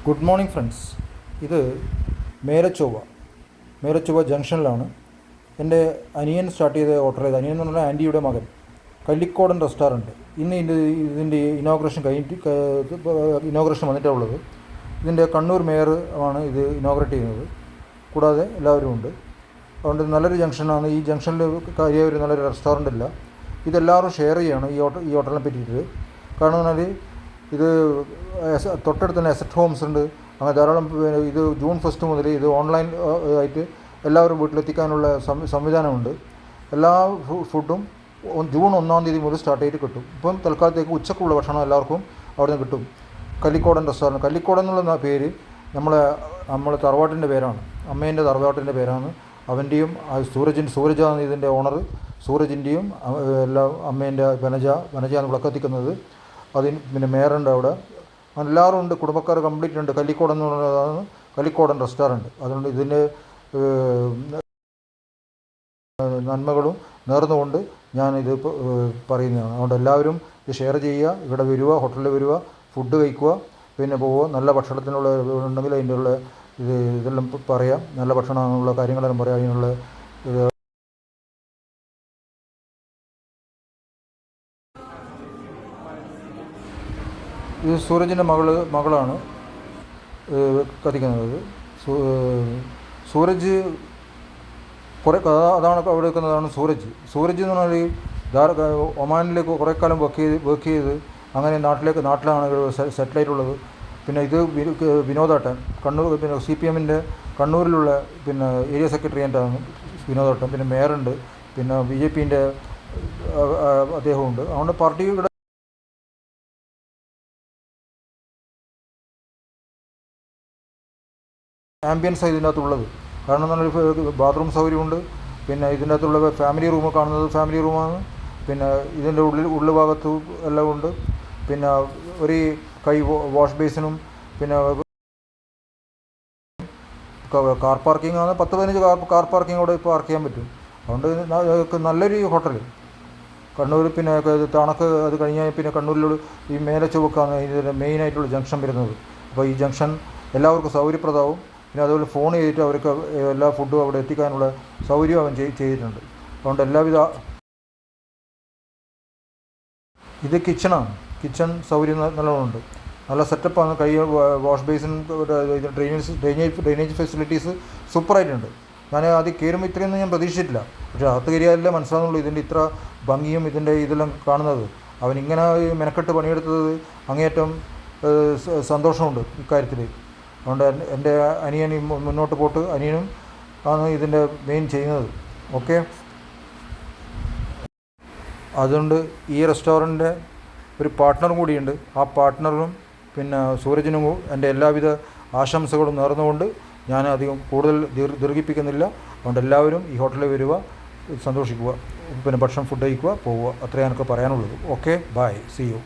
Good morning friends. ഇത് മേലച്ചൊവ്വ ജംഗ്ഷനിലാണ് എൻ്റെ അനിയൻ സ്റ്റാർട്ട് ചെയ്ത ഹോട്ടൽ. അനിയൻ എന്ന് പറഞ്ഞാൽ ആൻറ്റിയുടെ മകൻ. കല്ലിക്കോടൻ റെസ്റ്റോറൻറ്റ്. ഇന്ന് ഇതിൻ്റെ ഇനോഗ്രേഷൻ വന്നിട്ടാണ് ഉള്ളത്. ഇതിൻ്റെ കണ്ണൂർ മേയർ ആണ് ഇത് ഇനോഗ്രേറ്റ് ചെയ്യുന്നത്. കൂടാതെ എല്ലാവരും ഉണ്ട്. അതുകൊണ്ട് നല്ലൊരു ജംഗ്ഷനാണ്. ഈ ജംഗ്ഷനിൽ കാര്യമായ ഒരു നല്ലൊരു റെസ്റ്റോറൻ്റ് ഇല്ല. ഇതെല്ലാവരും ഷെയർ ചെയ്യണം ഈ ഹോട്ടലിനെ പറ്റിയിട്ട്. കാരണം എന്ന് പറഞ്ഞാൽ ഇത് തൊട്ടടുത്ത് തന്നെ അസറ്റ് ഹോംസ് ഉണ്ട്. അങ്ങനെ ധാരാളം. ഇത് ജൂൺ 1 മുതൽ ഇത് ഓൺലൈൻ ആയിട്ട് എല്ലാവരും വീട്ടിലെത്തിക്കാനുള്ള സംവിധാനമുണ്ട്. എല്ലാ ഫുഡും ജൂൺ 1 മുതൽ സ്റ്റാർട്ട് ചെയ്ത് കിട്ടും. ഇപ്പം തൽക്കാലത്തേക്ക് ഉച്ചക്കുള്ള ഭക്ഷണം എല്ലാവർക്കും അവിടെ നിന്ന് കിട്ടും. കല്ലിക്കോടൻ റെസ്റ്റോറൻറ്റ്. കല്ലിക്കോടൻ എന്നുള്ള പേര് നമ്മളെ തറവാട്ടിൻ്റെ പേരാണ്. അമ്മേൻ്റെ തറവാട്ടിൻ്റെ പേരാണ്. അവൻ്റെയും സൂരജാണ് ഇതിൻ്റെ ഓണർ. സൂരജിൻ്റെയും എല്ലാം അമ്മേൻ്റെ വനജയാണ് വിളക്കത്തിക്കുന്നത്. അതിന് പിന്നെ മേയറുണ്ട് അവിടെ. എല്ലാവരും ഉണ്ട്. കുടുംബക്കാർ കംപ്ലീറ്റ് ഉണ്ട്. കല്ലിക്കോടൻ എന്ന് പറയുന്നതാണ് കല്ലിക്കോടൻ റെസ്റ്റോറൻറ്റ്. അതുകൊണ്ട് ഇതിൻ്റെ നന്മകളും നേർന്നുകൊണ്ട് ഞാനിത് പറയുന്നതാണ്. അതുകൊണ്ട് എല്ലാവരും ഇത് ഷെയർ ചെയ്യുക. ഇവിടെ വരിക, ഹോട്ടലിൽ വരിക, ഫുഡ് കഴിക്കുക, പിന്നെ പോവുക. നല്ല ഭക്ഷണത്തിനുള്ള ഉണ്ടെങ്കിൽ അതിൻ്റെ ഉള്ള ഇതെല്ലാം പറയാം. നല്ല ഭക്ഷണമുള്ള കാര്യങ്ങളെല്ലാം പറയാം. അതിനുള്ള ഇത് സൂരജിൻ്റെ മകളാണ് കത്തിക്കുന്നത്. സൂരജ് അതാണ് അവിടെ നിൽക്കുന്നതാണ് സൂരജ് എന്ന് പറഞ്ഞാൽ ഒമാനിലേക്ക് കുറേ കാലം വർക്ക് ചെയ്ത് അങ്ങനെ നാട്ടിലാണ് സെറ്റിലായിട്ടുള്ളത്. പിന്നെ ഇത് വിനോദേട്ടൻ കണ്ണൂർ, പിന്നെ CPM-ൻ്റെ കണ്ണൂരിലുള്ള പിന്നെ ഏരിയ സെക്രട്ടറി ആയിട്ടാണ് വിനോദേട്ടൻ. പിന്നെ മേയറുണ്ട്. പിന്നെ BJP-ൻ്റെ അദ്ദേഹമുണ്ട്. അതുകൊണ്ട് പാർട്ടിയുടെ ആംബിയൻസാണ് ഇതിൻ്റെ അകത്തുള്ളത്. കാരണം എന്ന് പറഞ്ഞാൽ ബാത്റൂം സൗകര്യമുണ്ട്. പിന്നെ ഇതിൻ്റെ അകത്തുള്ള ഫാമിലി റൂം കാണുന്നത് ഫാമിലി റൂമാണ്. പിന്നെ ഇതിൻ്റെ ഉള്ളിൽ ഭാഗത്ത് എല്ലാം ഉണ്ട്. പിന്നെ ഒരു കൈ വാഷ് ബേസിനും പിന്നെ കാർ പാർക്കിംഗ് ആണ്. 10-15 കാർ പാർക്കിംഗ് അവിടെ പാർക്ക് ചെയ്യാൻ പറ്റും. അതുകൊണ്ട് നല്ലൊരു ഹോട്ടൽ കണ്ണൂർ. പിന്നെ തണക്ക് അത് കഴിഞ്ഞാൽ പിന്നെ കണ്ണൂരിലുള്ള ഈ മേലച്ചൊവ്വക്കാണ് ഇതിൻ്റെ മെയിനായിട്ടുള്ള ജംഗ്ഷൻ വരുന്നത്. അപ്പോൾ ഈ ജംഗ്ഷൻ എല്ലാവർക്കും സൗകര്യപ്രദമാവും. പിന്നെ അതുപോലെ ഫോൺ ചെയ്തിട്ട് അവർക്ക് എല്ലാ ഫുഡും അവിടെ എത്തിക്കാനുള്ള സൗകര്യം അവൻ ചെയ്തിട്ടുണ്ട്. അതുകൊണ്ട് എല്ലാവിധ ഇത് കിച്ചൺ സൗകര്യം നല്ലോണമുണ്ട്. നല്ല സെറ്റപ്പാണ്. വാഷ് ബേസിൻ, ഡ്രെയിനേജ് ഫെസിലിറ്റീസ് സൂപ്പറായിട്ടുണ്ട്. ഞാൻ ആദ്യം കയറുമ്പോൾ ഇത്രയൊന്നും ഞാൻ പ്രതീക്ഷിച്ചിട്ടില്ല. പക്ഷേ അകത്ത് കയറിയാലേ മനസ്സിലാകുന്നുള്ളൂ ഇതിൻ്റെ ഇത്ര ഭംഗിയും ഇതെല്ലാം കാണുന്നത്. അവനിങ്ങനെ മെനക്കെട്ട് പണിയെടുത്തത് അങ്ങേയറ്റം സന്തോഷമുണ്ട് ഇക്കാര്യത്തിൽ. അതുകൊണ്ട് എൻ്റെ അനിയൻ മുന്നോട്ട് പോട്ട് അനിയനും ആണ് ഇതിൻ്റെ മെയിൻ ചെയ്യുന്നത്. ഓക്കെ. അതുകൊണ്ട് ഈ റെസ്റ്റോറൻറ്റിൻ്റെ ഒരു പാർട്ട്ണറും കൂടിയുണ്ട്. ആ പാർട്ട്ണറും പിന്നെ സൂരജിനും എൻ്റെ എല്ലാവിധ ആശംസകളും നേർന്നുകൊണ്ട് ഞാൻ അധികം കൂടുതൽ ദീർഘിപ്പിക്കുന്നില്ല. അതുകൊണ്ട് എല്ലാവരും ഈ ഹോട്ടലിൽ വരിക, സന്തോഷിക്കുക, പിന്നെ ഭക്ഷണം ഫുഡ് കഴിക്കുക, പോവുക. അത്രയാണ് എനിക്ക് പറയാനുള്ളത്. Okay, bye, see U.